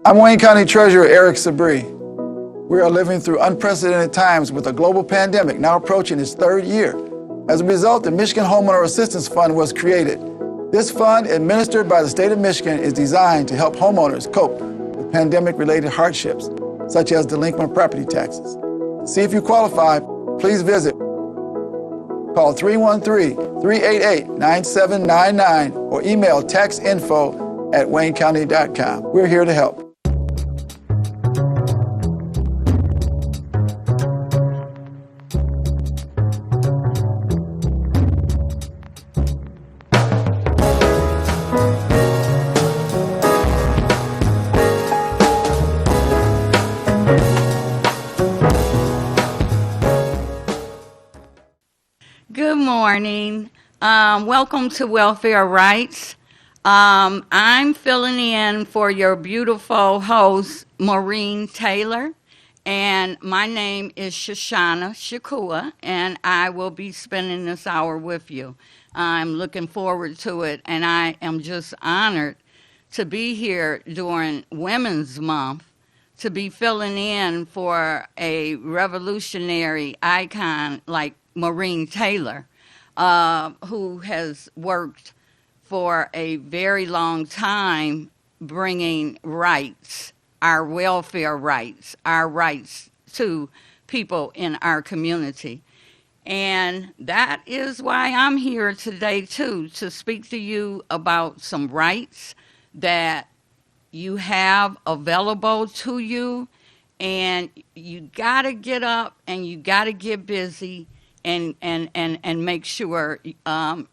I'm Wayne County Treasurer Eric Sabri. We are living through unprecedented times with a global pandemic now approaching its third year. As a result, the Michigan Homeowner Assistance Fund was created. This fund, administered by the state of Michigan, is designed to help homeowners cope with pandemic-related hardships, such as delinquent property taxes. To see if you qualify, please visit. Call 313-388-9799 or email taxinfo@waynecounty.com. We're here to help. Good morning. Welcome to Welfare Rights. I'm filling in for your beautiful host, Maureen Taylor, and my name is Shoshana Shakua, and I will be spending this hour with you. I'm looking forward to it, and I am just honored to be here during Women's Month, to be filling in for a revolutionary icon like Maureen Taylor, who has worked for a very long time bringing rights, our welfare rights, our rights to people in our community. And that is why I'm here today, too, to speak to you about some rights that you have available to you. And you got to get up and you got to get busy and make sure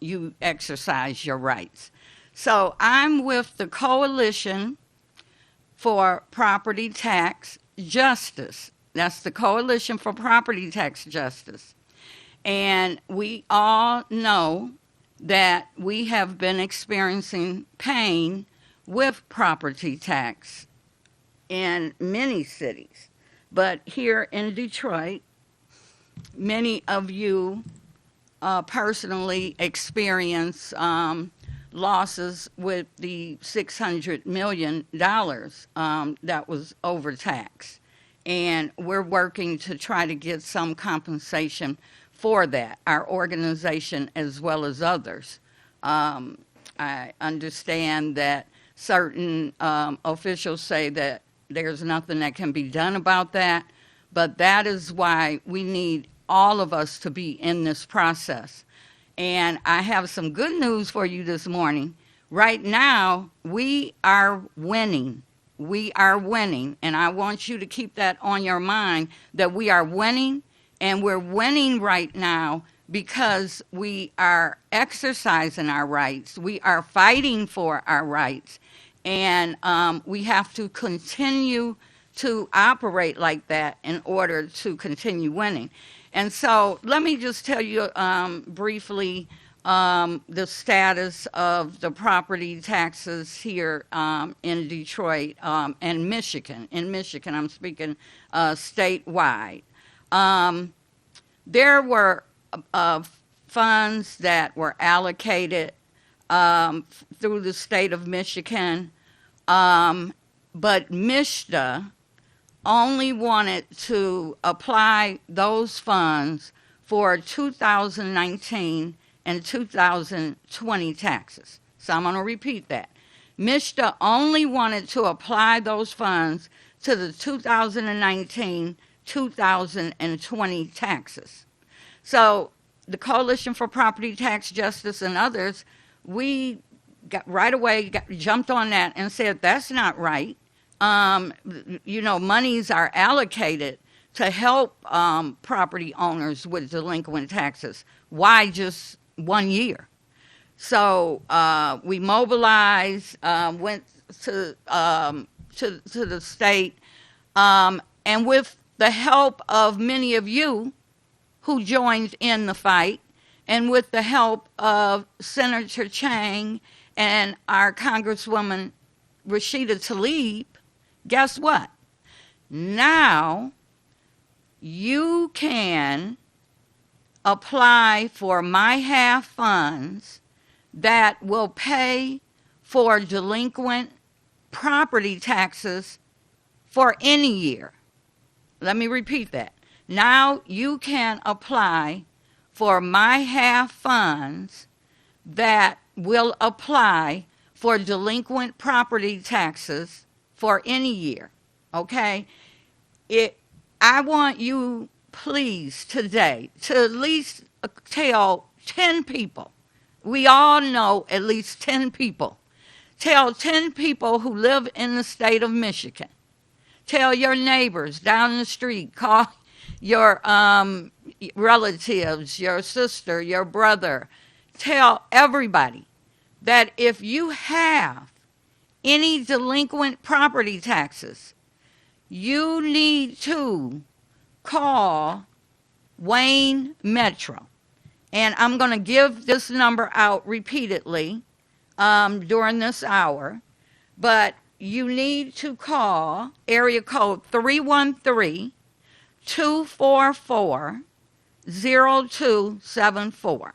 you exercise your rights. So I'm with the Coalition for Property Tax Justice. That's the Coalition for Property Tax Justice. And we all know that we have been experiencing pain with property tax in many cities. But here in Detroit, many of you personally experience losses with the $600 million that was overtaxed. And we're working to try to get some compensation for that, our organization as well as others. I understand that certain officials say that there's nothing that can be done about that, but that is why we need all of us to be in this process. And I have some good news for you this morning. Right now, we are winning. We are winning. And I want you to keep that on your mind, that we are winning. And we're winning right now because we are exercising our rights. We are fighting for our rights. And we have to continue to operate like that in order to continue winning. And so let me just tell you briefly the status of the property taxes here in Detroit and Michigan. In Michigan, I'm speaking statewide. There were funds that were allocated through the state of Michigan, but MISHDA only wanted to apply those funds for 2019 and 2020 taxes. So I'm going to repeat that. MISHDA only wanted to apply those funds to the 2019, 2020 taxes. So the Coalition for Property Tax Justice and others, we got right away jumped on that and said that's not right. Monies are allocated to help property owners with delinquent taxes. Why just 1 year? So we mobilized, went to the state, and with the help of many of you who joined in the fight, and with the help of Senator Chang and our Congresswoman Rashida Tlaib, guess what? Now you can apply for MyHalf funds that will pay for delinquent property taxes for any year. Let me repeat that. Now you can apply for My Half funds that will apply for delinquent property taxes for any year. Okay? I want you, please, today to at least tell 10 people. We all know at least 10 people. Tell 10 people who live in the state of Michigan. Tell your neighbors down the street. Call your relatives, your sister, your brother. Tell everybody that if you have any delinquent property taxes, you need to call Wayne Metro. And I'm going to give this number out repeatedly during this hour. But you need to call area code 313-244-0274.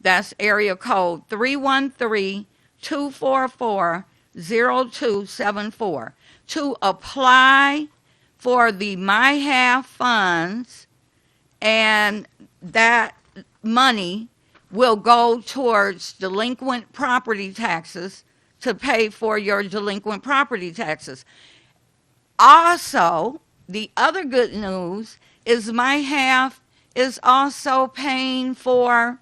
That's area code 313-244-0274 to apply for the My Half funds, and that money will go towards delinquent property taxes to pay for your delinquent property taxes. Also, the other good news is My Half is also paying for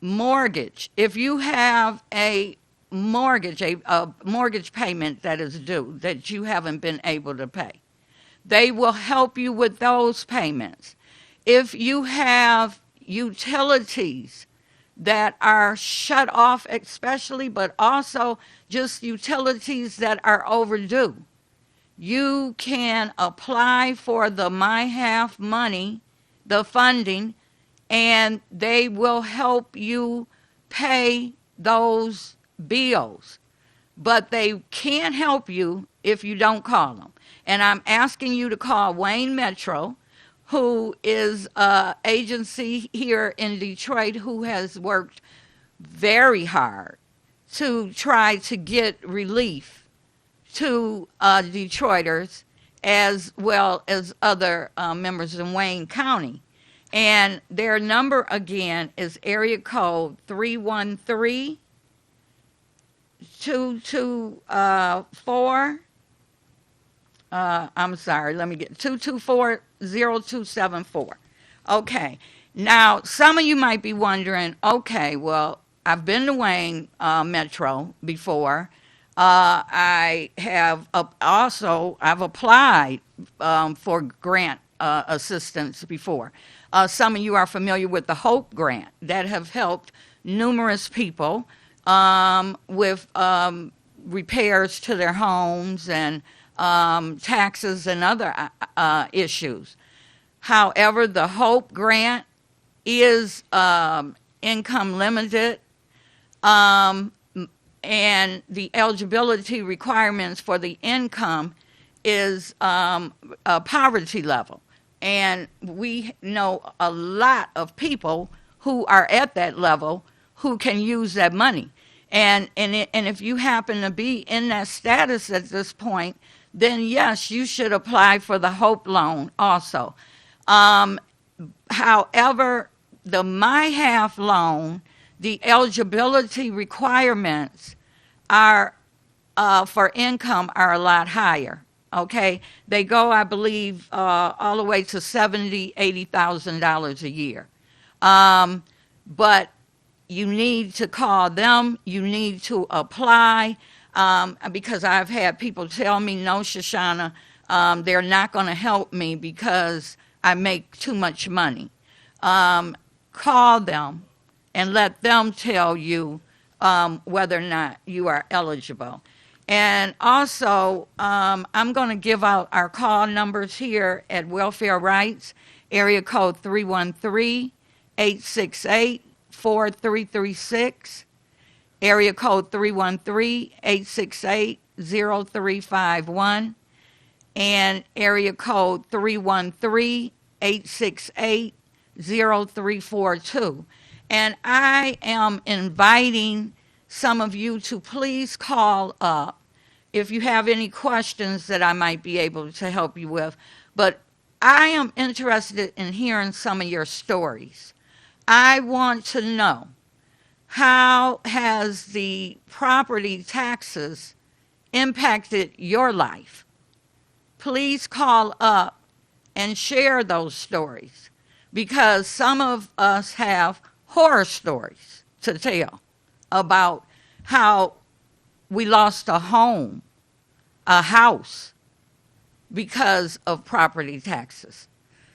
mortgage. If you have a mortgage, a mortgage payment that is due that you haven't been able to pay, they will help you with those payments. If you have utilities that are shut off especially, but also just utilities that are overdue, you can apply for the My Half money, the funding, and they will help you pay those bills. But they can't help you if you don't call them. And I'm asking you to call Wayne Metro, who is an agency here in Detroit who has worked very hard to try to get relief to Detroiters as well as other members in Wayne County. And their number again is area code 313-224. I'm sorry, let me get 224-0274. Okay, now some of you might be wondering, okay, well, I've been to Wayne Metro before. I have I've applied for grant assistance before. Some of you are familiar with the HOPE grant that have helped numerous people with repairs to their homes and taxes and other issues. However, the HOPE grant is income limited, and the eligibility requirements for the income is poverty level. And we know a lot of people who are at that level who can use that money. And if you happen to be in that status at this point, then yes, you should apply for the HOPE loan also. However, the My Half loan, the eligibility requirements are for income are a lot higher. Okay, they go, I believe, all the way to $70,000, $80,000 a year. But you need to call them. You need to apply, because I've had people tell me, no, Shoshana, they're not going to help me because I make too much money. Call them and let them tell you whether or not you are eligible. And also, I'm going to give out our call numbers here at Welfare Rights, area code 313-868-4336, area code 313-868-0351, and area code 313-868-0342. And I am inviting some of you to please call up if you have any questions that I might be able to help you with. But I am interested in hearing some of your stories. I want to know, how has the property taxes impacted your life? Please call up and share those stories, because some of us have horror stories to tell about how we lost a home, a house, because of property taxes.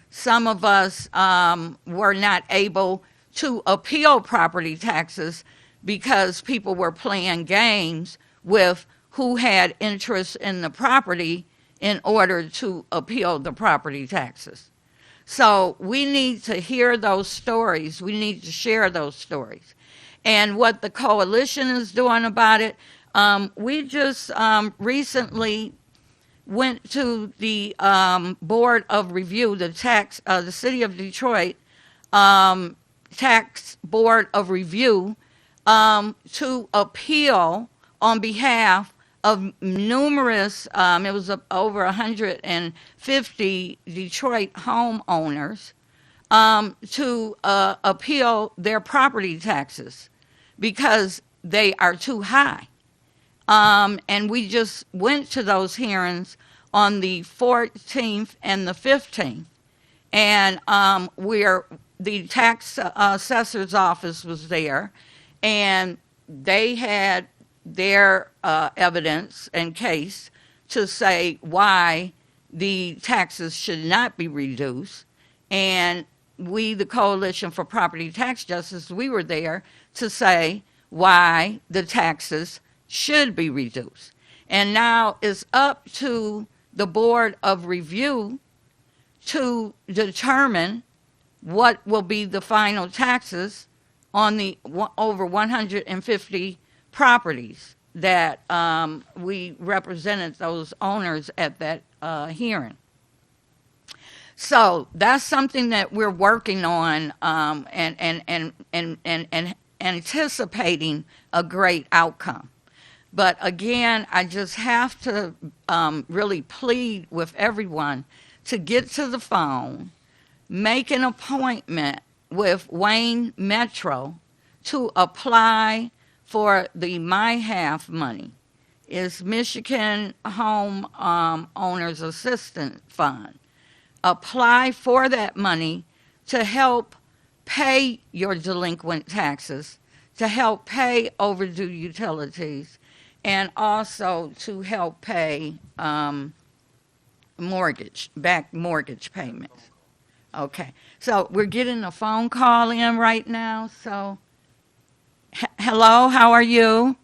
Some of us were not able to appeal property taxes because people were playing games with who had interest in the property in order to appeal the property taxes. So we need to hear those stories. We need to share those stories. And what the coalition is doing about it, we just recently went to the board of review, the city of Detroit tax board of review, to appeal on behalf of numerous, it was over 150 Detroit homeowners, to appeal their property taxes because they are too high. And we just went to those hearings on the 14th and the 15th. And the tax assessor's office was there, and they had their evidence and case to say why the taxes should not be reduced. And we, the Coalition for Property Tax Justice, we were there to say why the taxes should be reduced. And now it's up to the Board of Review to determine what will be the final taxes on the over 150 properties that we represented those owners at that hearing. So that's something that we're working on, and anticipating a great outcome. But again, I just have to really plead with everyone to get to the phone, make an appointment with Wayne Metro to apply for the My Half money. It's Michigan Home Owners Assistance Fund. Apply for that money to help pay your delinquent taxes, to help pay overdue utilities, and also to help pay back mortgage payments. Okay, so we're getting a phone call in right now. So, hello, how are you?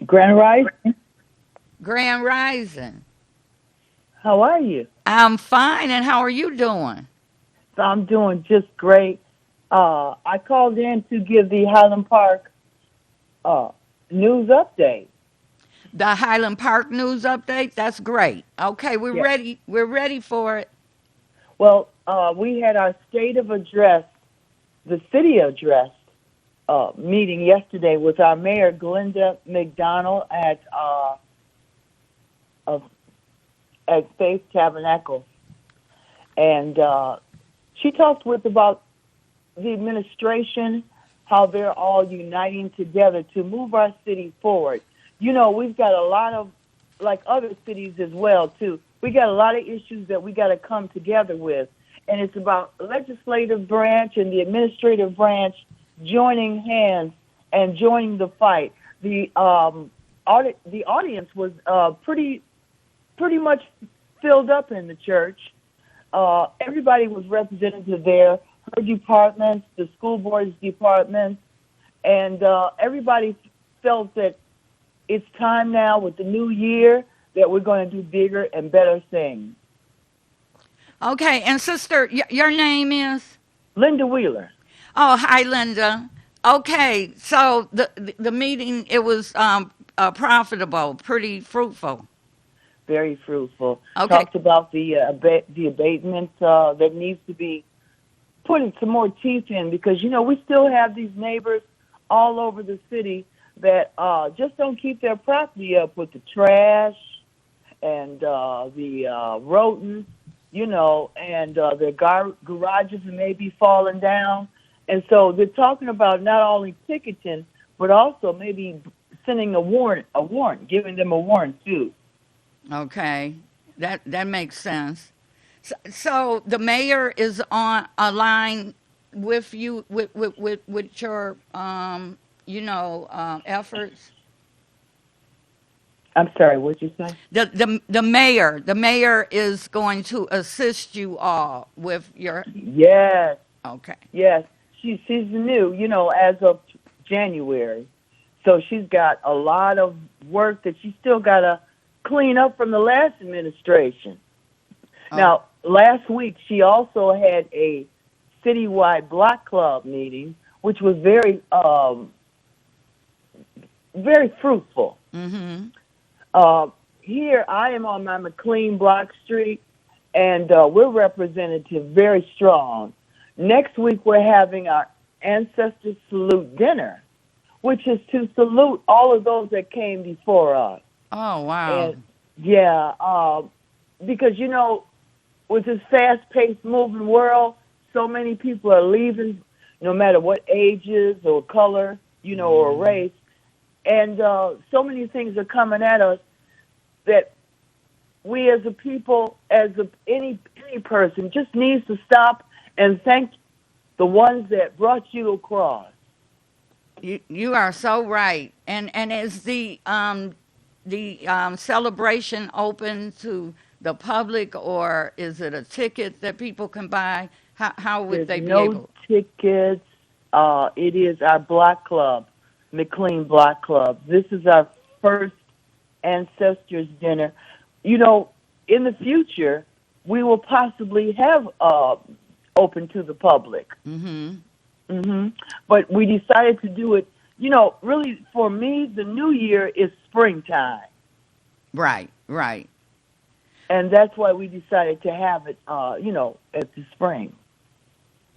Grand Rising, Grand Rising. how are you? I'm fine, and how are you doing? So I'm doing just great. I called in to give the Highland Park uh, news update. The Highland Park news update. That's great. Okay, we're Yes. ready. We're ready for it. Well, we had our state of address, the city address meeting yesterday with our mayor, Glenda McDonald, of, at Faith Tabernacle. And she talked with about the administration, how they're all uniting together to move our city forward. You know, we've got a lot of, like other cities as well, too, we got a lot of issues that we got to come together with. And it's about legislative branch and the administrative branch joining hands and joining the fight. The audience was pretty much filled up in the church. Everybody was represented there, her departments, the school board's departments, and everybody felt that it's time now with the new year that we're going to do bigger and better things. Okay, and sister, your name is? Linda Wheeler. Oh, hi, Linda. Okay, so the meeting, it was profitable, pretty fruitful. Very fruitful. Okay. Talked about the abatement that needs to be putting some more teeth in, because you know we still have these neighbors all over the city that just don't keep their property up with the trash and the rodents, you know, and their garages may be falling down. And so they're talking about not only ticketing, but also maybe sending a warrant, giving them a warrant too. Okay, that makes sense. So the mayor is on a line with you with your efforts. I'm sorry, what'd you say? The mayor is going to assist you all with your. Yes, Okay. yes. She's new, you know, as of January. So she's got a lot of work that she's still got to clean up from the last administration. Oh. Now, last week she also had a citywide block club meeting, which was very fruitful. Mm-hmm. Here I am on my McLean Block Street, and we're representative very strong. Next week we're having our Ancestor Salute Dinner, which is to salute all of those that came before us. Oh, wow. And yeah, because you know, with this fast-paced moving world, so many people are leaving, no matter what ages or color, you know, or race, and so many things are coming at us that we as a people, any person, just needs to stop and thank the ones that brought you across. You are so right. And is the celebration open to the public, or is it a ticket that people can buy? How would There's they be no able? tickets. It is our block club, McLean Block Club. This is our first Ancestors Dinner. You know, in the future, we will possibly have open to the public. Mm-hmm. But we decided to do it. You know, really, for me, the new year is springtime, Right, right. and that's why we decided to have it. You know, at the spring.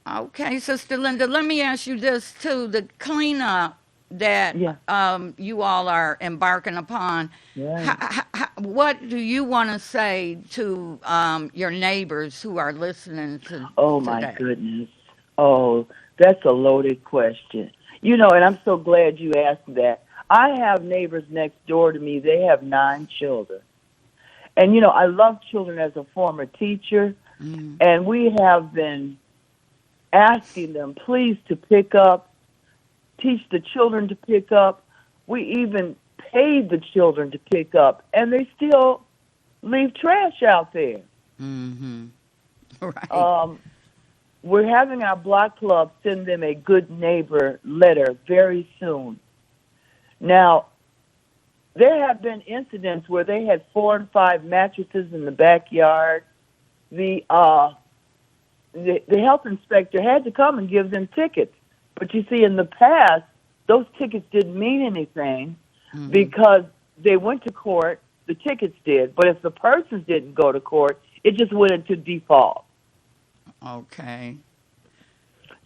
Okay, Sister Linda, let me ask you this too. The cleanup that Yeah. you all are embarking upon, Right. what do you want to say to your neighbors who are listening to Oh my today? goodness. Oh, that's a loaded question. You know, and I'm so glad you asked that. I have neighbors next door to me. They have 9 children. And, you know, I love children as a former teacher. Mm. And we have been asking them, please, to pick up, teach the children to pick up. We even paid the children to pick up. And they still leave trash out there. Mm-hmm. Right. We're having our block club send them a good neighbor letter very soon. Now, there have been incidents where they had 4 and 5 mattresses in the backyard. The health inspector had to come and give them tickets. But you see, in the past, those tickets didn't mean anything because they went to court, the tickets did. But if the persons didn't go to court, it just went into default. Okay.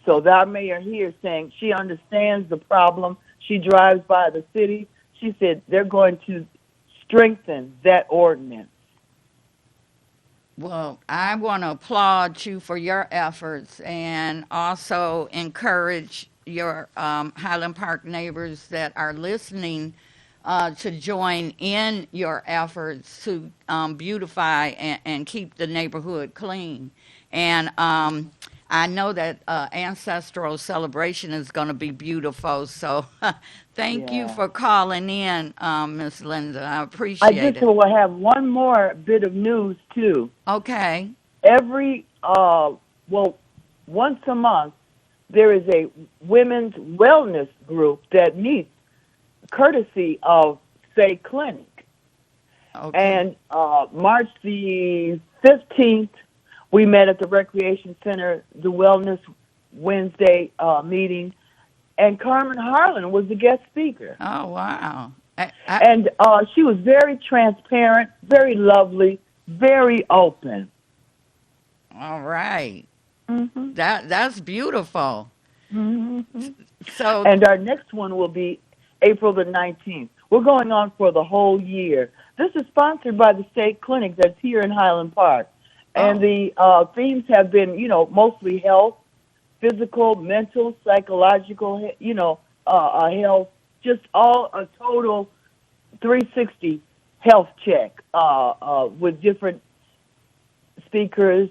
So our mayor here saying she understands the problem. She drives by the city. She said they're going to strengthen that ordinance. Well, I want to applaud you for your efforts and also encourage your Highland Park neighbors that are listening to join in your efforts to beautify and keep the neighborhood clean. And I know that ancestral celebration is going to be beautiful. So thank you Yeah. for calling in, Miss Linda. I I appreciate just it. will have one more bit of news too. Okay. Every once a month there is a women's wellness group that meets courtesy of Say Clinic. Okay. And March the 15th, we met at the Recreation Center, the Wellness Wednesday meeting, and Carmen Harlan was the guest speaker. Oh, wow. And she was very transparent, very lovely, very open. All right. Mm-hmm. That's beautiful. Mm-hmm. So, And our next one will be April the 19th. We're going on for the whole year. This is sponsored by the state clinic that's here in Highland Park. And Oh. the themes have been, mostly health, physical, mental, psychological, health, just all a total 360 health check with different speakers,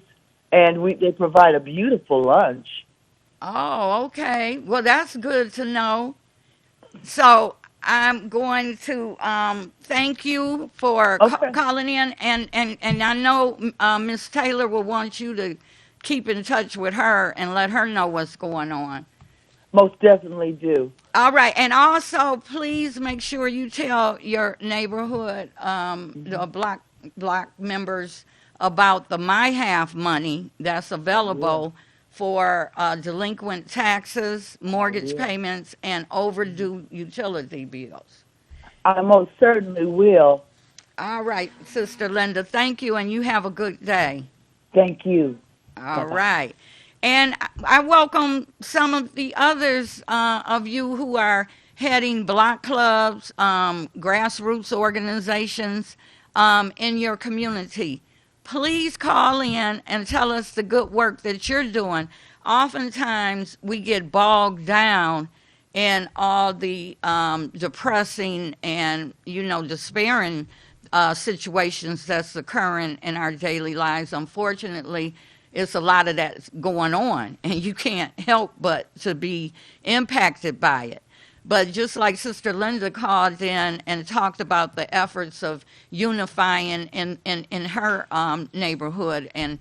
and they provide a beautiful lunch. Oh, okay. Well, that's good to know. So I'm going to thank you for Okay, calling in, and I know Miss Taylor will want you to keep in touch with her and let her know what's going on. most definitely do. All right, and also please make sure you tell your neighborhood, Hmm. the block members about the My Half money that's I will. available for delinquent taxes, I mortgage will. payments, and overdue utility bills. I most certainly will. All right, Sister Linda, thank you, and you have a good day. Thank you. Bye All bye. right. And I welcome some of the others of you who are heading block clubs, grassroots organizations in your community. Please call in and tell us the good work that you're doing. Oftentimes, we get bogged down in all the depressing and, despairing situations that's occurring in our daily lives. Unfortunately, it's a lot of that's going on, and you can't help but to be impacted by it. But just like Sister Linda called in and talked about the efforts of unifying in her neighborhood and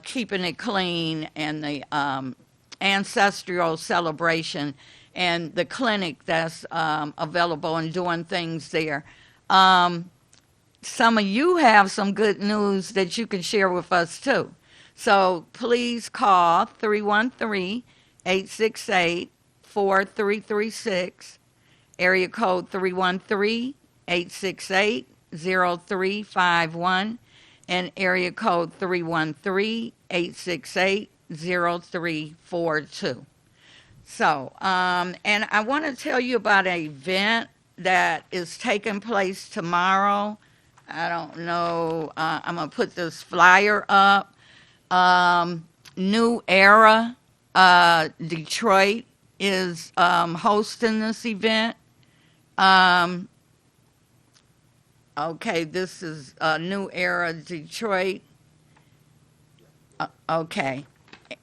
keeping it clean, and the ancestral celebration and the clinic that's available and doing things there. Um, some of you have some good news that you can share with us too. So please call 313-868-4336, area code 313-868-0351, and area code 313-868-0342. So, and I want to tell you about an event that is taking place tomorrow. I don't know. I'm going to put this flyer up. New Era Detroit is hosting this event. Um, okay, this is New Era Detroit. Okay.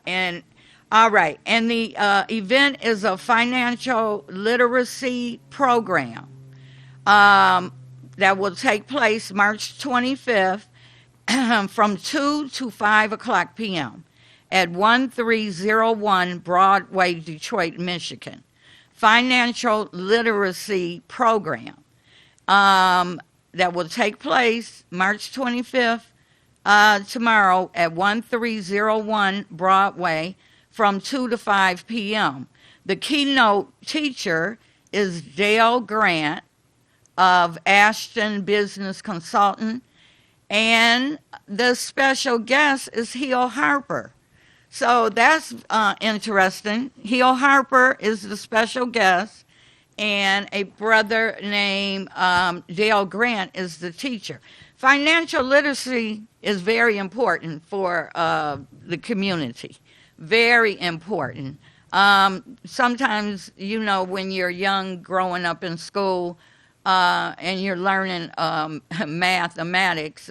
And all right. And the event is a financial literacy program that will take place March 25th from 2 to 5 o'clock p.m. at 1301 Broadway, Detroit, Michigan. Financial literacy program that will take place March 25th, tomorrow at 1301 Broadway from 2 to 5 p.m. The keynote teacher is Dale Grant of Ashton Business Consultant, and the special guest is Hill Harper. So that's interesting. Hill Harper is the special guest, and a brother named Dale Grant is the teacher. Financial literacy is very important for the community. Very important. Sometimes, when you're young, growing up in school, and you're learning mathematics,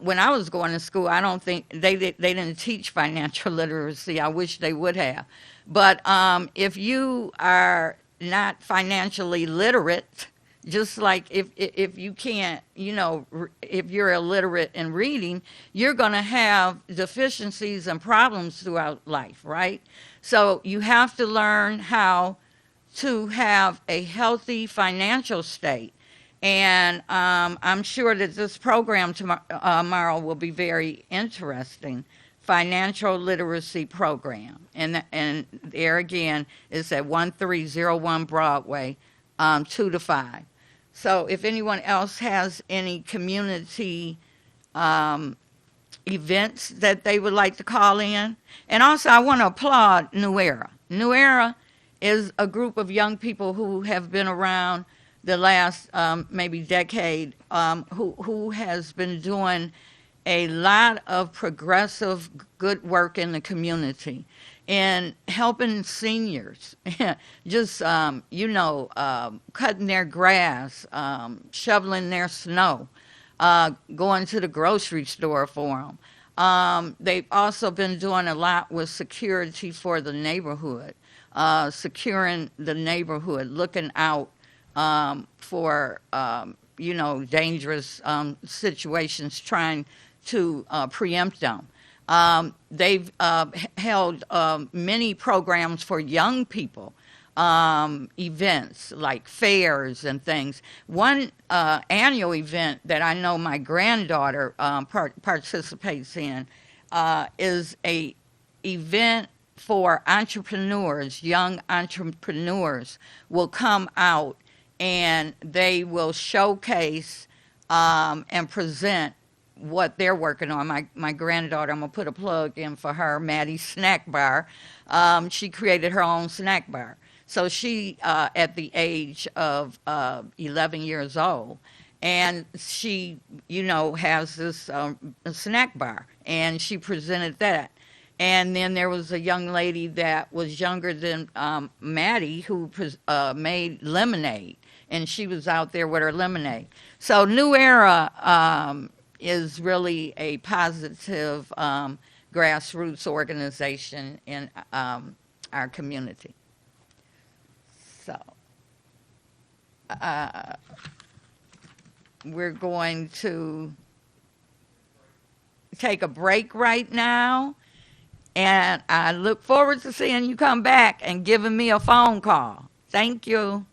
when I was going to school, I don't think they didn't teach financial literacy. I wish they would have. But if you are not financially literate, just like if you can't, if you're illiterate in reading, you're going to have deficiencies and problems throughout life, right? So you have to learn how to have a healthy financial state. And I'm sure that this program tomorrow will be very interesting. Financial literacy program. And there again, it's at 1301 Broadway, 2 to 5. So if anyone else has any community events that they would like to call in. And also, I want to applaud New Era. New Era is a group of young people who have been around the last maybe decade, who has been doing a lot of progressive good work in the community and helping seniors, just, cutting their grass, shoveling their snow, going to the grocery store for them. They've also been doing a lot with security for the neighborhood, securing the neighborhood, looking out for, dangerous situations, trying to preempt them. They've held many programs for young people, events like fairs and things. One annual event that I know my granddaughter participates in is a event for entrepreneurs. Young entrepreneurs will come out and they will showcase and present what they're working on. My granddaughter, I'm going to put a plug in for her, Maddie Snack Bar. She created her own snack bar. So she, at the age of 11 years old, and she, has this snack bar, and she presented that. And then there was a young lady that was younger than Maddie who made lemonade, and she was out there with her lemonade. So New Era is really a positive grassroots organization in our community. So we're going to take a break right now, and I look forward to seeing you come back and giving me a phone call. Thank you.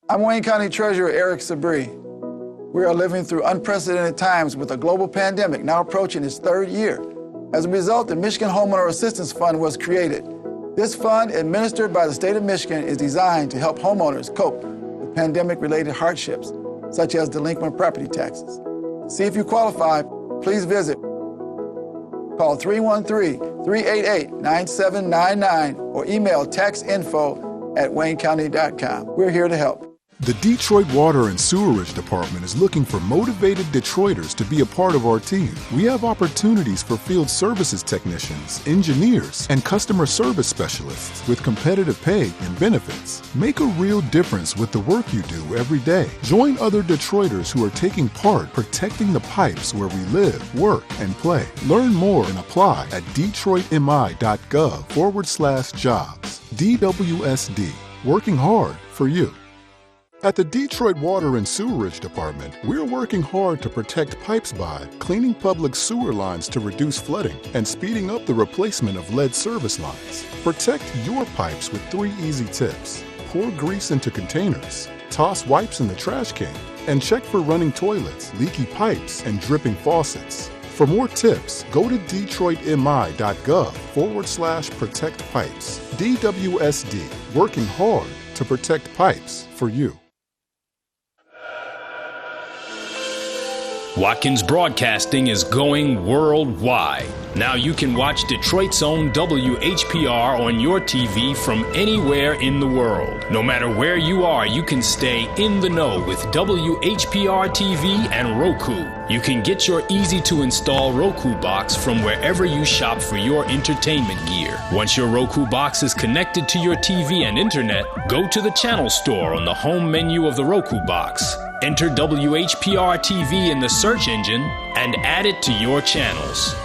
I'm Wayne County Treasurer Eric Sabree. We are living through unprecedented times with a global pandemic now approaching its third year. As a result, the Michigan Homeowner Assistance Fund was created. This fund, administered by the state of Michigan, is designed to help homeowners cope with pandemic-related hardships, such as delinquent property taxes. To see if you qualify, please visit. Call 313-388-9799 or email taxinfo@waynecounty.com. We're here to help. The Detroit Water and Sewerage Department is looking for motivated Detroiters to be a part of our team. We have opportunities for field services technicians, engineers, and customer service specialists with competitive pay and benefits. Make a real difference with the work you do every day. Join other Detroiters who are taking part protecting the pipes where we live, work, and play. Learn more and apply at detroitmi.gov/jobs. DWSD, working hard for you. At the Detroit Water and Sewerage Department, we're working hard to protect pipes by cleaning public sewer lines to reduce flooding and speeding up the replacement of lead service lines. Protect your pipes with 3 easy tips. Pour grease into containers, toss wipes in the trash can, and check for running toilets, leaky pipes, and dripping faucets. For more tips, go to detroitmi.gov/protect pipes. DWSD, working hard to protect pipes for you. Watkins Broadcasting is going worldwide. Now you can watch Detroit's own WHPR on your TV from anywhere in the world. No matter where you are, you can stay in the know with WHPR TV and Roku. You can get your easy-to-install Roku box from wherever you shop for your entertainment gear. Once your Roku box is connected to your TV and internet, go to the channel store on the home menu of the Roku box. Enter WHPR TV in the search engine and add it to your channels.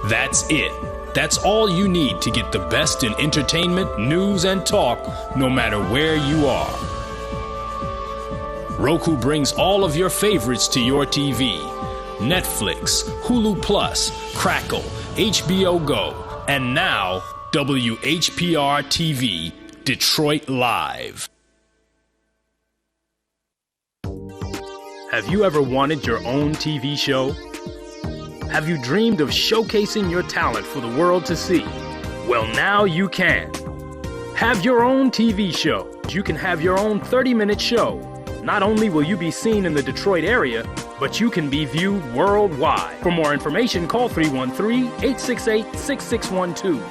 That's it. That's all you need to get the best in entertainment, news, and talk, no matter where you are. Roku brings all of your favorites to your TV. Netflix, Hulu Plus, Crackle, HBO Go, and now WHPR TV, Detroit Live. Have you ever wanted your own TV show? Have you dreamed of showcasing your talent for the world to see? Well, now you can. Have your own TV show. You can have your own 30-minute show. Not only will you be seen in the Detroit area, but you can be viewed worldwide. For more information, call 313-868-6612.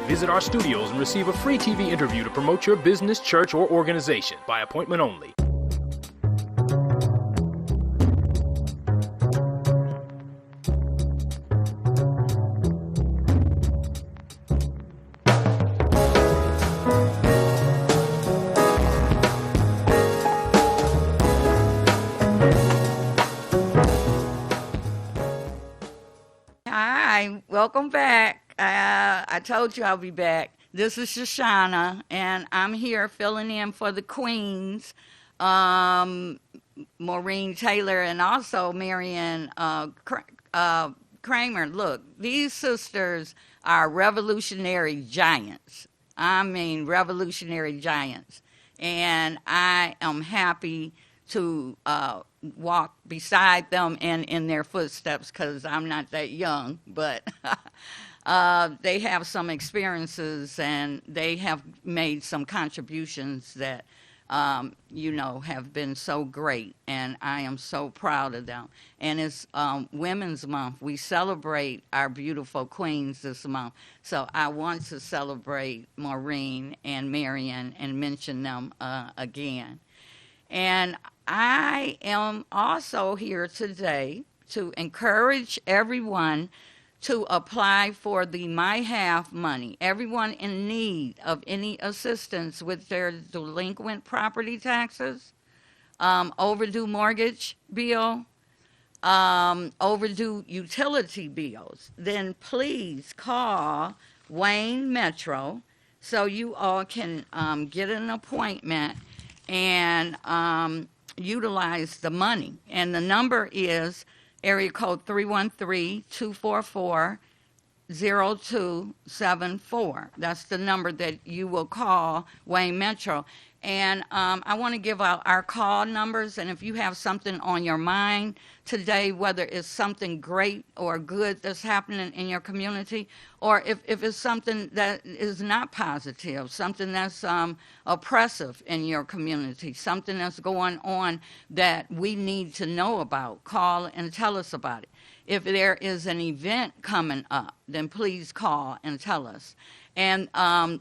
Visit our studios and receive a free TV interview to promote your business, church, or organization by appointment only. Hi, welcome back. I told you I'll be back. This is Shoshana, and I'm here filling in for the Queens, Maureen Taylor, and also Marianne Kramer. Look, these sisters are revolutionary giants. I mean, revolutionary giants. And I am happy to walk beside them and in their footsteps, because I'm not that young, but they have some experiences and they have made some contributions that, have been so great, and I am so proud of them. And it's Women's Month. We celebrate our beautiful queens this month, so I want to celebrate Maureen and Marian and mention them again. And I am also here today to encourage everyone to apply for the My Half money. Everyone in need of any assistance with their delinquent property taxes, overdue mortgage bill, overdue utility bills, then please call Wayne Metro so you all can get an appointment and utilize the money. And the number is area code 313-244-0274. That's the number that you will call Wayne Metro. And I want to give out our call numbers, and if you have something on your mind today, whether it's something great or good that's happening in your community, or if it's something that is not positive, something that's oppressive in your community, something that's going on that we need to know about, call and tell us about it. If there is an event coming up, then please call and tell us. And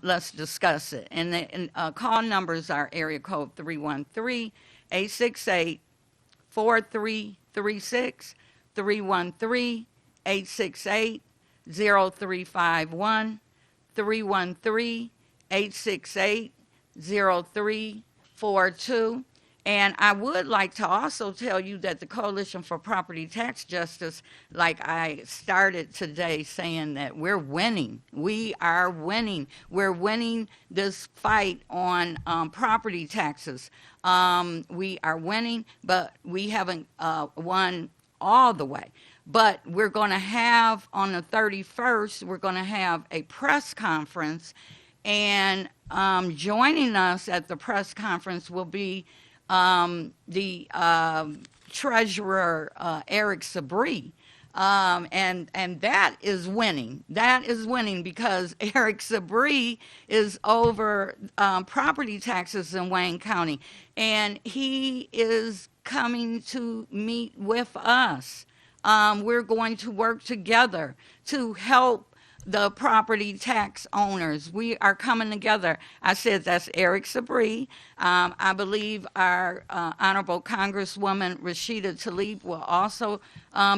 let's discuss it. And the call numbers are area code 313-868-4336, 313-868-0351, 313-868-0342. And I would like to also tell you that the Coalition for Property Tax Justice, like I started today saying, that we're winning. We are winning. We're winning this fight on property taxes. We are winning, but we haven't won all the way. But we're going to have, on the 31st, we're going to have a press conference. And joining us at the press conference will be the treasurer, Eric Sabri. And that is winning. That is winning because Eric Sabri is over property taxes in Wayne County. And he is coming to meet with us. We're going to work together to help the property tax owners. We are coming together. I said that's Eric Sabri. I believe our Honorable Congresswoman Rashida Tlaib will also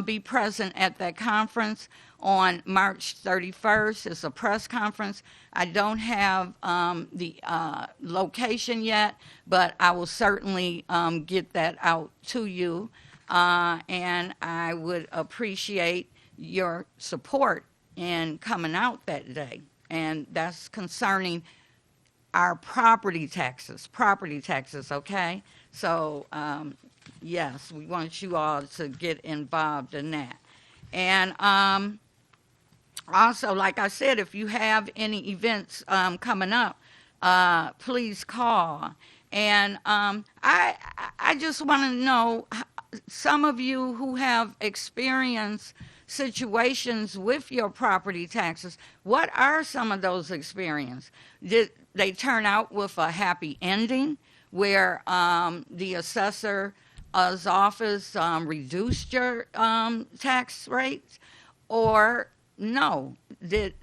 be present at that conference on March 31st. It's a press conference. I don't have the location yet, but I will certainly get that out to you. And I would appreciate your support in coming out that day. And that's concerning our property taxes, okay? So, yes, we want you all to get involved in that. And also, like I said, if you have any events coming up, please call. And I just want to know some of you who have experienced situations with your property taxes, what are some of those experiences? Did they turn out with a happy ending where the assessor's office reduced your tax rates? Or no, did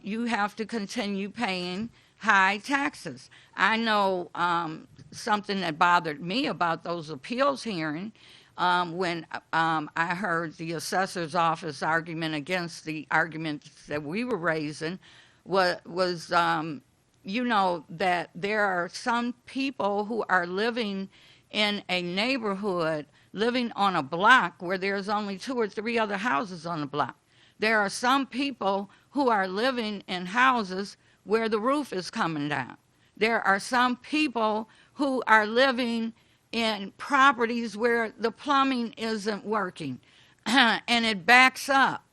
you have to continue paying high taxes? I know something that bothered me about those appeals hearing when I heard the assessor's office argument against the arguments that we were raising was that there are some people who are living in a neighborhood, living on a block where there's only 2 or 3 other houses on the block. There are some people who are living in houses where the roof is coming down. There are some people who are living in properties where the plumbing isn't working and it backs up.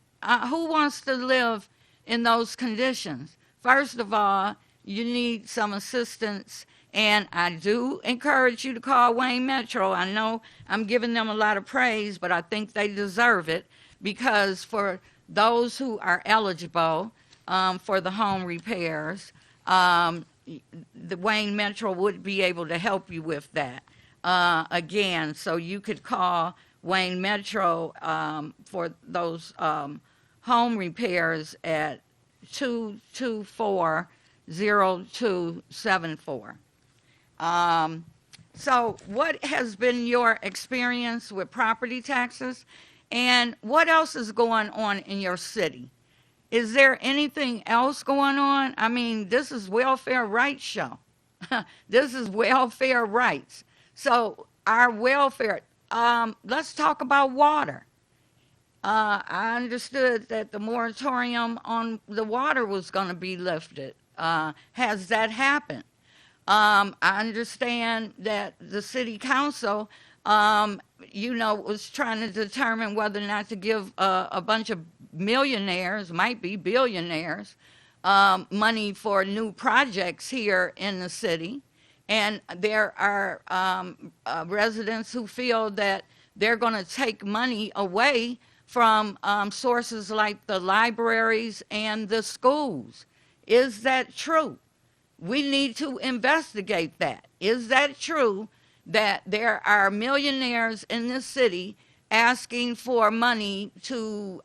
Who wants to live in those conditions? First of all, you need some assistance, and I do encourage you to call Wayne Metro. I know I'm giving them a lot of praise, but I think they deserve it, because for those who are eligible for the home repairs, the Wayne Metro would be able to help you with that. Again, so you could call Wayne Metro for those home repairs at 224-0274. So what has been your experience with property taxes, and what else is going on in your city? Is there anything else going on? I mean, this is welfare rights show. This is welfare rights. So our welfare, let's talk about water. I understood that the moratorium on the water was going to be lifted. Has that happened? I understand that the city council, was trying to determine whether or not to give a bunch of millionaires, might be billionaires, money for new projects here in the city. And there are residents who feel that they're going to take money away from sources like the libraries and the schools. Is that true? We need to investigate that. Is that true that there are millionaires in this city asking for money to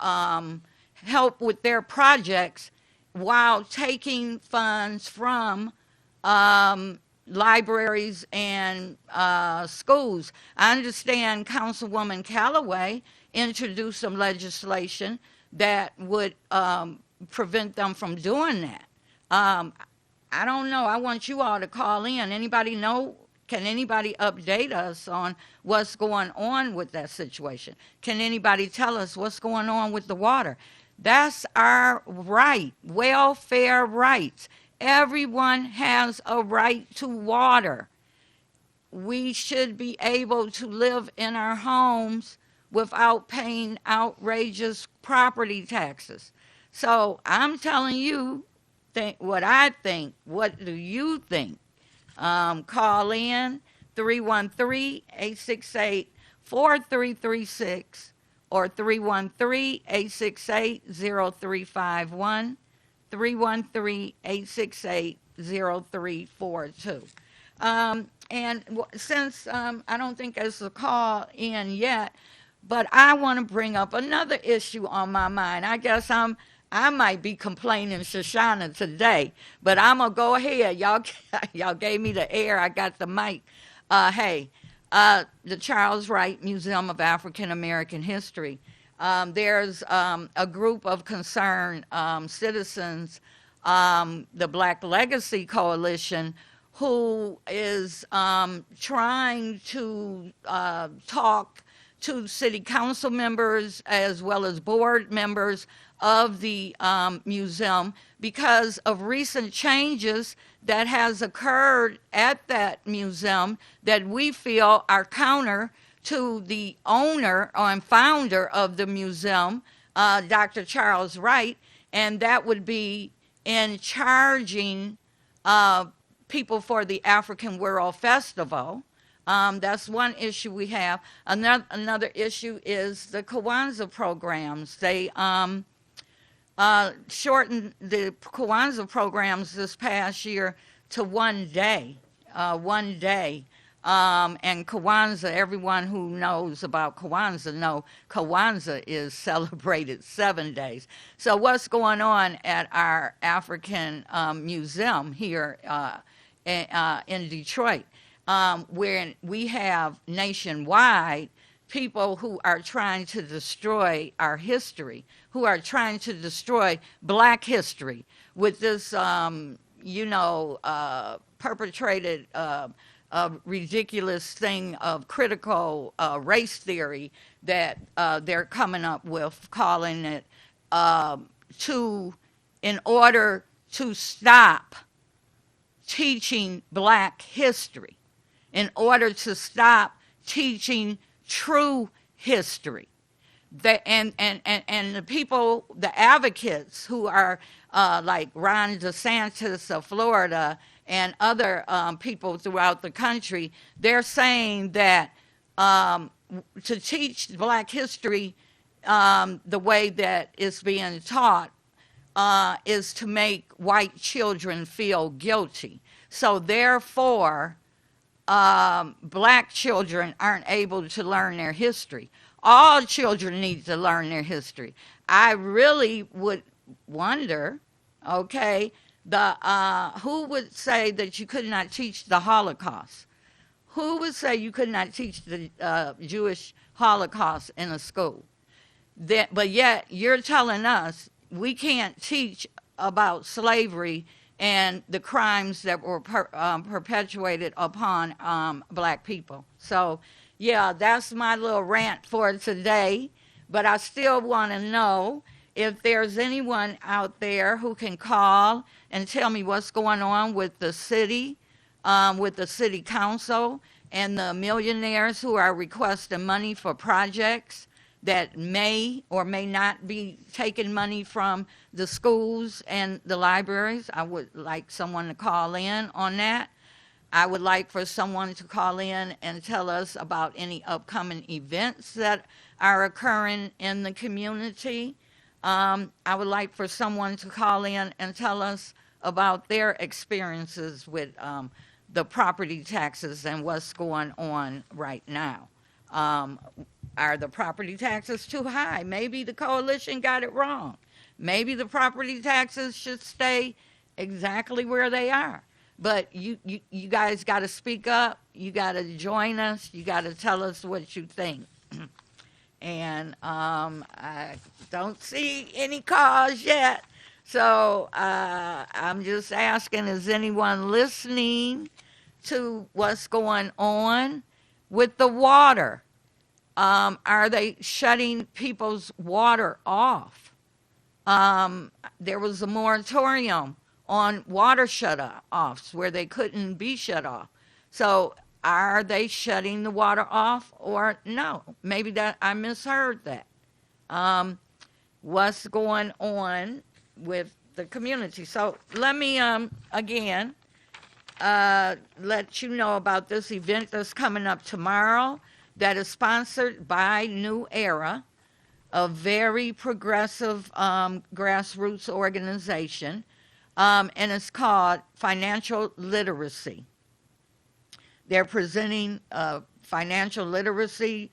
help with their projects while taking funds from libraries and schools? I understand Councilwoman Callaway introduced some legislation that would prevent them from doing that. I don't know. I want you all to call in. Anybody know? Can anybody update us on what's going on with that situation? Can anybody tell us what's going on with the water? That's our right, welfare rights. Everyone has a right to water. We should be able to live in our homes without paying outrageous property taxes. So I'm telling you what I think. What do you think? Call in 313-868-4336 or 313-868-0351, 313-868-0342. And since I don't think there's a call in yet, but I want to bring up another issue on my mind. I guess I might be complaining Shoshana today, but I'm going to go ahead. Y'all gave me the air. I got the mic. The Charles Wright Museum of African American History. There's a group of concerned citizens, the Black Legacy Coalition, who is trying to talk to city council members as well as board members of the museum because of recent changes that has occurred at that museum that we feel are counter to the owner and founder of the museum, Dr. Charles Wright, and that would be in charging people for the African World Festival That's one issue we have. Another issue is the Kwanzaa programs. They shortened the Kwanzaa programs this past year to 1 day. 1 day. And Kwanzaa, everyone who knows about Kwanzaa know Kwanzaa is celebrated 7 days. So what's going on at our African museum here in Detroit, where we have nationwide people who are trying to destroy our history, who are trying to destroy black history with this, perpetrated ridiculous thing of critical race theory that they're coming up with, calling it in order to stop teaching black history, in order to stop teaching true history. And the people, the advocates who are like Ron DeSantis of Florida and other people throughout the country, they're saying that to teach black history the way that it's being taught is to make white children feel guilty. So therefore, black children aren't able to learn their history. All children need to learn their history. I really would wonder, okay, who would say that you could not teach the Holocaust? Who would say you could not teach the Jewish Holocaust in a school? But yet you're telling us we can't teach about slavery and the crimes that were perpetuated upon black people. So, yeah, that's my little rant for today. But I still want to know if there's anyone out there who can call and tell me what's going on with the city council, and the millionaires who are requesting money for projects that may or may not be taking money from the schools and the libraries. I would like someone to call in on that. I would like for someone to call in and tell us about any upcoming events that are occurring in the community. I would like for someone to call in and tell us about their experiences with the property taxes and what's going on right now. Are the property taxes too high? Maybe the coalition got it wrong. Maybe the property taxes should stay exactly where they are. But you guys got to speak up. You got to join us. You got to tell us what you think. And I don't see any calls yet. So I'm just asking, is anyone listening to what's going on with the water? Are they shutting people's water off? There was a moratorium on water shut-offs where they couldn't be shut off. So are they shutting the water off or no? Maybe that I misheard that. What's going on with the community? So let me, again, let you know about this event that's coming up tomorrow that is sponsored by New Era, a very progressive grassroots organization, and it's called Financial Literacy. They're presenting a financial literacy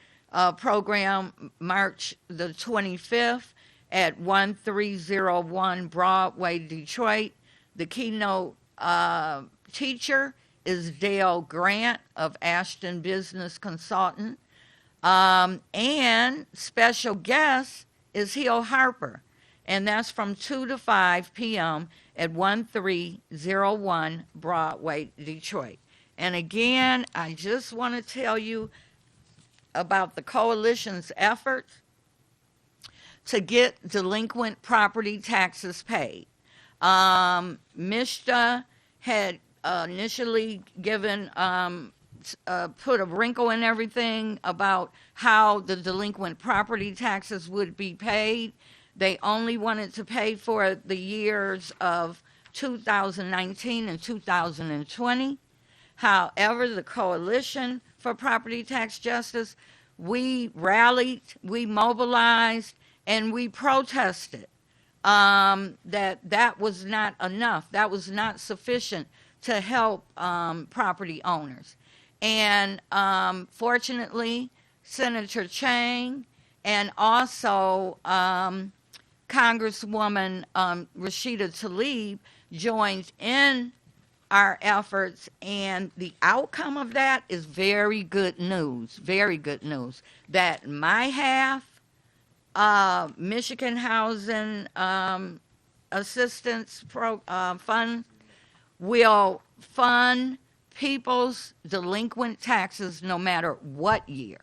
program March the 25th at 1301 Broadway, Detroit. The keynote teacher is Dale Grant of Ashton Business Consultant. And special guest is Hill Harper. And that's from 2 to 5 p.m. at 1301 Broadway, Detroit. And again, I just want to tell you about the coalition's efforts to get delinquent property taxes paid. MSHDA had initially given, put a wrinkle in everything about how the delinquent property taxes would be paid. They only wanted to pay for the years of 2019 and 2020. However, the coalition for property tax justice, we rallied, we mobilized, and we protested that was not enough. That was not sufficient to help property owners. And fortunately, Senator Chang and also Congresswoman Rashida Tlaib joined in our efforts, and the outcome of that is very good news, that my half, Michigan Housing Assistance Fund, will fund people's delinquent taxes no matter what year.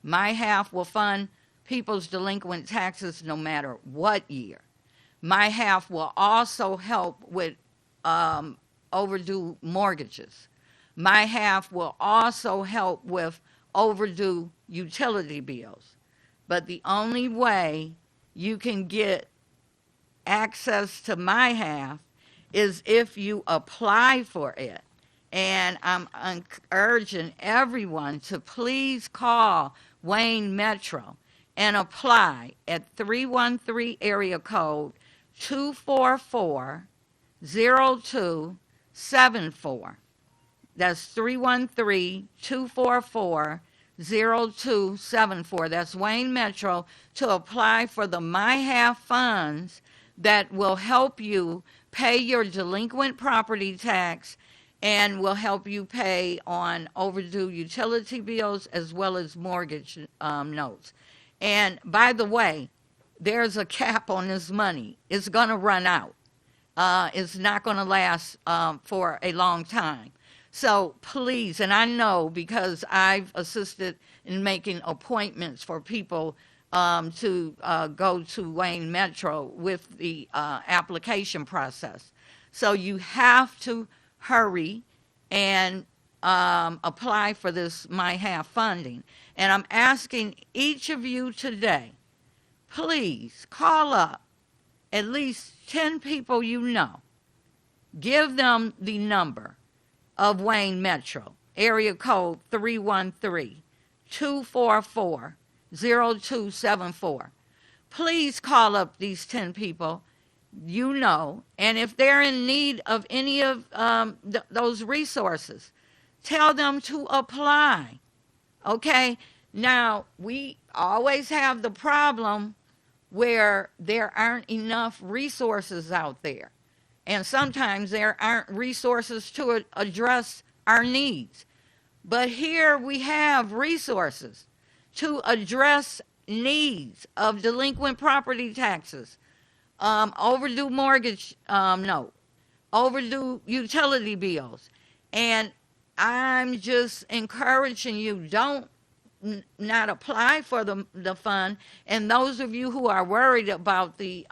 My half will fund people's delinquent taxes no matter what year. My half will also help with overdue mortgages. My half will also help with overdue utility bills. But the only way you can get access to my half is if you apply for it. And I'm urging everyone to please call Wayne Metro and apply at 313 area code 244-0274. That's 313-244-0274. That's Wayne Metro, to apply for the My Half funds that will help you pay your delinquent property tax and will help you pay on overdue utility bills as well as mortgage notes. And by the way, there's a cap on this money. It's going to run out. It's not going to last for a long time. So please, and I know because I've assisted in making appointments for people to go to Wayne Metro with the application process. So you have to hurry and apply for this My Half funding. And I'm asking each of you today, please call up at least 10 people you know. Give them the number of Wayne Metro, area code 313-244-0274. Please call up these 10 people you know, and if they're in need of any of those resources, tell them to apply. Okay? Now, we always have the problem where there aren't enough resources out there. And sometimes there aren't resources to address our needs. But here we have resources to address needs of delinquent property taxes, overdue mortgage note, overdue utility bills. And I'm just encouraging you, don't not apply for the fund. And those of you who are worried about the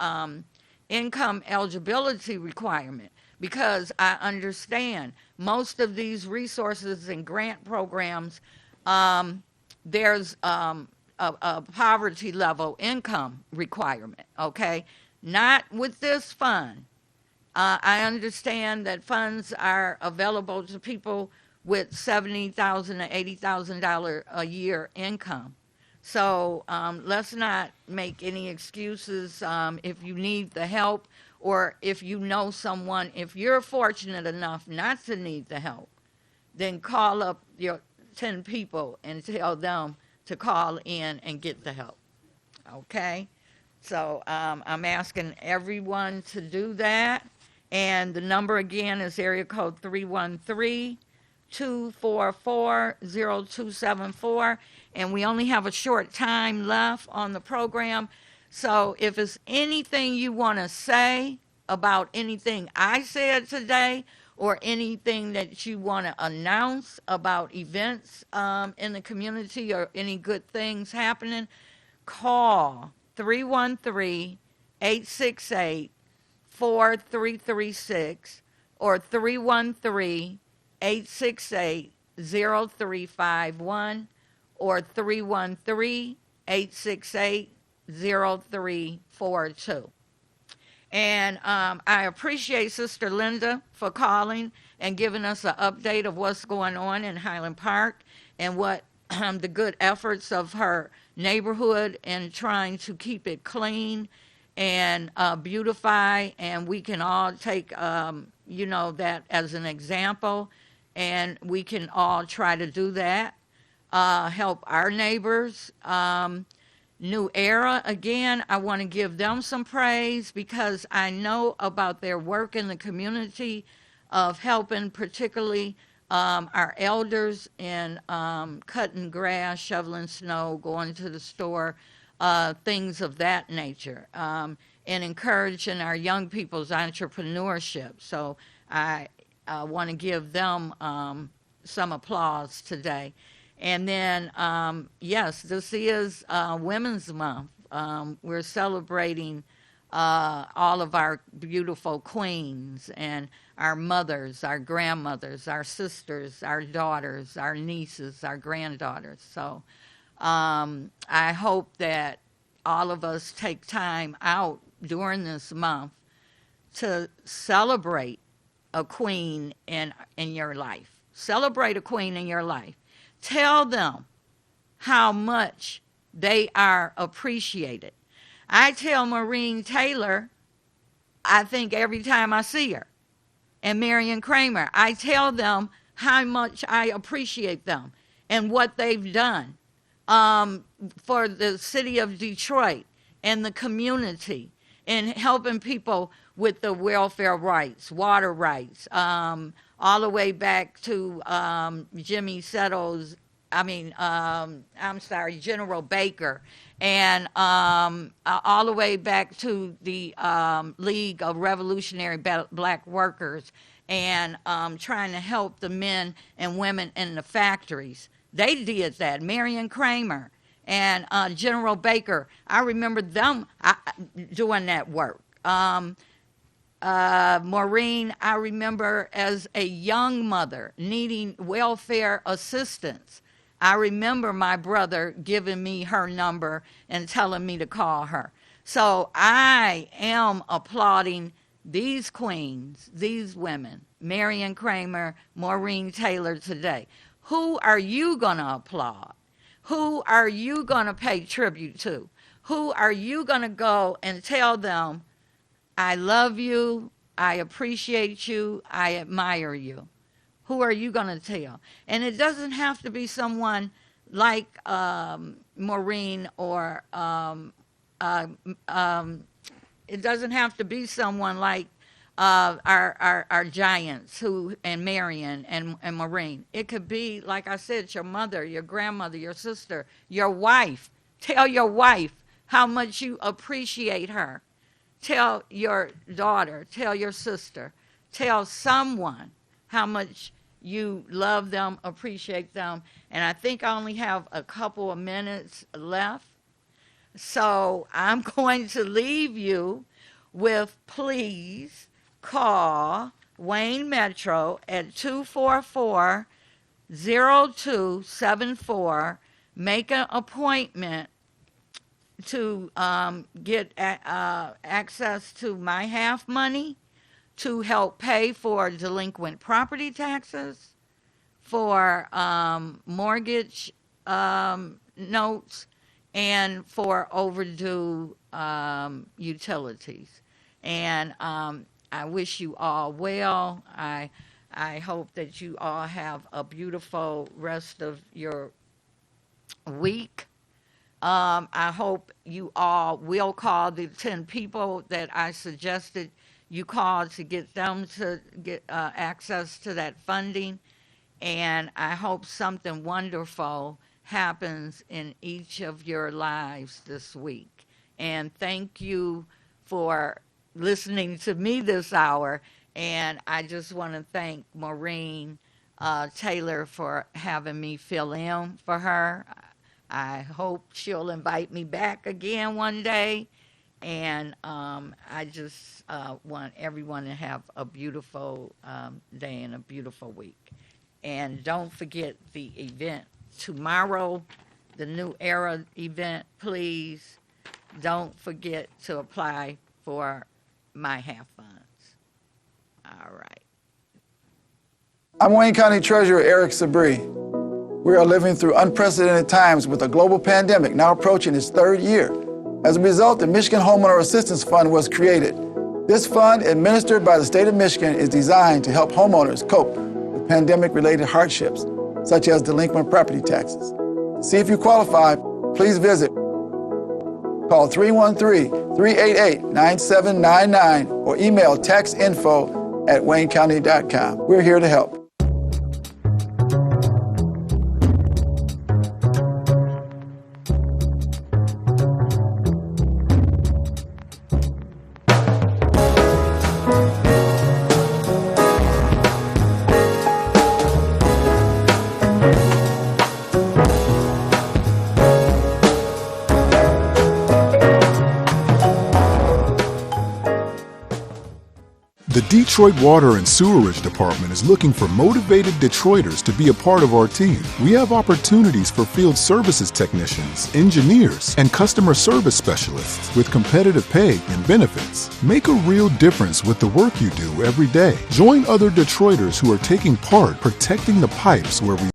income eligibility requirement, because I understand most of these resources and grant programs, there's a poverty level income requirement, okay? Not with this fund. I understand that funds are available to people with $70,000 to $80,000 a year income. So let's not make any excuses if you need the help, or if you know someone. If you're fortunate enough not to need the help, then call up your 10 people and tell them to call in and get the help. Okay? So I'm asking everyone to do that. And the number again is area code 313-244-0274. And we only have a short time left on the program. So if it's anything you want to say about anything I said today, or anything that you want to announce about events in the community, or any good things happening, call 313-868-4336 or 313-868-0351 or 313-868-0342. And I appreciate Sister Linda for calling and giving us an update of what's going on in Highland Park. and what the good efforts of her neighborhood in trying to keep it clean and beautify, and we can all take that as an example, and we can all try to do that, help our neighbors. New Era, again, I want to give them some praise because I know about their work in the community of helping particularly our elders in cutting grass, shoveling snow, going to the store, things of that nature, and encouraging our young people's entrepreneurship. So I want to give them some applause today. And then, yes, this is Women's Month. We're celebrating all of our beautiful queens and our mothers, our grandmothers, our sisters, our daughters, our nieces, our granddaughters. So I hope that all of us take time out during this month to celebrate a queen in your life. Celebrate a queen in your life. Tell them how much they are appreciated. I tell Maureen Taylor, I think every time I see her, and Marion Kramer, I tell them how much I appreciate them and what they've done for the city of Detroit and the community and helping people with the welfare rights, water rights, all the way back to General Baker, and all the way back to the League of Revolutionary Black Workers, and trying to help the men and women in the factories. They did that. Marion Kramer and General Baker, I remember them doing that work. Maureen, I remember as a young mother needing welfare assistance. I remember my brother giving me her number and telling me to call her. So I am applauding these queens, these women, Marion Kramer, Maureen Taylor today. Who are you going to applaud? Who are you going to pay tribute to? Who are you going to go and tell them, I love you, I appreciate you, I admire you? Who are you going to tell? And it doesn't have to be someone like Maureen, or it doesn't have to be someone like our giants and Marion and Maureen. It could be, like I said, your mother, your grandmother, your sister, your wife. Tell your wife how much you appreciate her. Tell your daughter, tell your sister, tell someone how much you love them, appreciate them. And I think I only have a couple of minutes left. So I'm going to leave you with, please call Wayne Metro at 244-0274. Make an appointment to get access to my half money to help pay for delinquent property taxes, for mortgage notes, and for overdue utilities. And I wish you all well. I hope that you all have a beautiful rest of your week. I hope you all will call the 10 people that I suggested you call to get them to get access to that funding. And I hope something wonderful happens in each of your lives this week. And thank you for listening to me this hour. And I just want to thank Maureen Taylor for having me fill in for her. I hope she'll invite me back again one day. And I just want everyone to have a beautiful day and a beautiful week. And don't forget the event tomorrow, the New Era event. Please don't forget to apply for my half funds. All right. I'm Wayne County Treasurer Eric Sabree. We are living through unprecedented times with a global pandemic now approaching its third year. As a result, the Michigan Homeowner Assistance Fund was created. This fund, administered by the state of Michigan, is designed to help homeowners cope with pandemic-related hardships, such as delinquent property taxes. To see if you qualify, please visit. Call 313-388-9799 or email taxinfo@waynecounty.com. We're here to help. The Detroit Water and Sewerage Department is looking for motivated Detroiters to be a part of our team. We have opportunities for field services technicians, engineers, and customer service specialists with competitive pay and benefits. Make a real difference with the work you do every day. Join other Detroiters who are taking part protecting the pipes where we